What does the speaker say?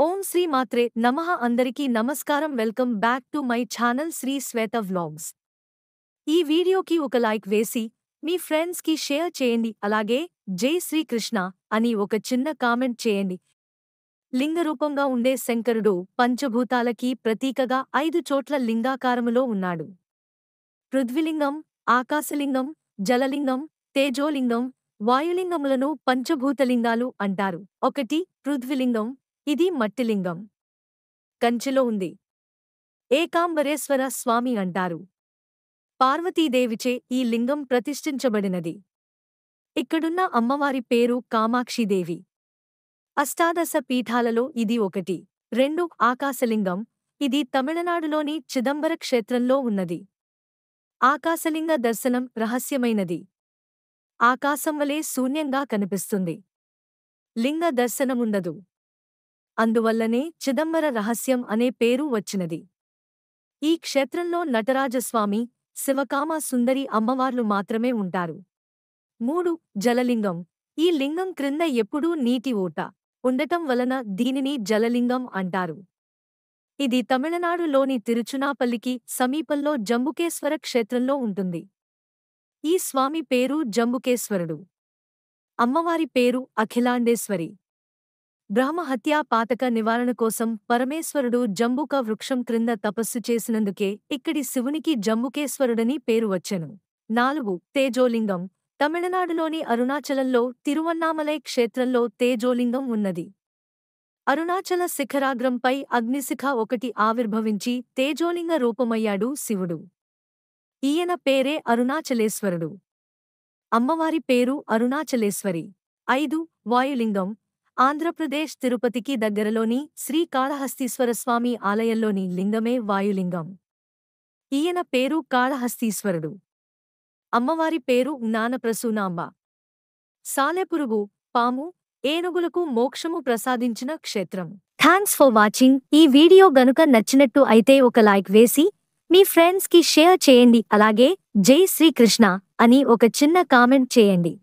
ఓం శ్రీ మాత్రే నమః. అందరికీ నమస్కారం. Welcome back to my channel Sri Swetha vlogs. ఈ వీడియోకి ఒక లైక్ వేసి మీ ఫ్రెండ్స్ కి షేర్ చేయండి. అలాగే జై శ్రీకృష్ణ అని ఒక చిన్న కామెంట్ చేయండి. లింగరూపంగా ఉండే శంకరుడు పంచభూతాలకి ప్రతీకగా 5 చోట్ల లింగాకారములో ఉన్నాడు. పృథ్వీలింగం, ఆకాశలింగం, జలలింగం, తేజోలింగం, వాయులింగములను పంచభూతలింగాలు అంటారు. 1 పృథ్వీలింగం, ఇది మట్టిలింగం. కంచిలో ఉంది. ఏకాంబరేశ్వర స్వామి అంటారు. పార్వతీదేవిచే ఈ లింగం ప్రతిష్ఠించబడినది. ఇక్కడున్న అమ్మవారి పేరు కామాక్షిదేవి. అష్టాదశ పీఠాలలో ఇది 1. 2 ఆకాశలింగం, ఇది తమిళనాడులోని చిదంబర క్షేత్రంలో ఉన్నది. ఆకాశలింగ దర్శనం రహస్యమైనది. ఆకాశం వలె శూన్యంగా కనిపిస్తుంది. లింగ దర్శనముండదు. అందువల్లనే చిదంబర రహస్యం అనే పేరు వచ్చినది. ఈ క్షేత్రంలో నటరాజస్వామి, శివకామ సుందరి అమ్మవార్లు మాత్రమే ఉంటారు. 3 జలలింగం, ఈ లింగం క్రింద ఎప్పుడూ నీటి ఊట ఉండటం వలన దీనిని జలలింగం అంటారు. ఇది తమిళనాడులోని తిరుచునాపల్లికి సమీపంలో జంబుకేశ్వర క్షేత్రంలో ఉంటుంది. ఈ స్వామి పేరు జంబుకేశ్వరుడు. అమ్మవారి పేరు అఖిలాండేశ్వరి. బ్రహ్మహత్యా పాతక నివారణ కోసం పరమేశ్వరుడు జంబుక వృక్షం క్రింద తపస్సు చేసినందుకే ఇక్కడి శివునికి జంబుకేశ్వరుడని పేరు వచ్చెను. 4 తేజోలింగం, తమిళనాడులోని అరుణాచలంలో తిరువన్నామలై క్షేత్రంలో తేజోలింగం ఉన్నది. అరుణాచల శిఖరాగ్రంపై అగ్నిశిఖ ఒకటి ఆవిర్భవించి తేజోలింగ రూపమయ్యాడు శివుడు. ఈయన పేరే అరుణాచలేశ్వరుడు. అమ్మవారి పేరు అరుణాచలేశ్వరి. 5 వాయులింగం, ఆంధ్రప్రదేశ్ తిరుపతికి దగ్గరలోని శ్రీకాళహస్తీశ్వరస్వామి ఆలయంలోని లింగమే వాయులింగం. ఈయన పేరు కాళహస్తీశ్వరుడు. అమ్మవారి పేరు జ్ఞానప్రసూనాంబ. సాలెపురుగు, పాము, ఏనుగులకు మోక్షము ప్రసాదించిన క్షేత్రం. Thanks for watching. ఈ వీడియో గనుక నచ్చినట్టు అయితే ఒక లైక్ వేసి మీ ఫ్రెండ్స్ కి షేర్ చేయండి. అలాగే జై శ్రీకృష్ణ అని ఒక చిన్న కామెంట్ చేయండి.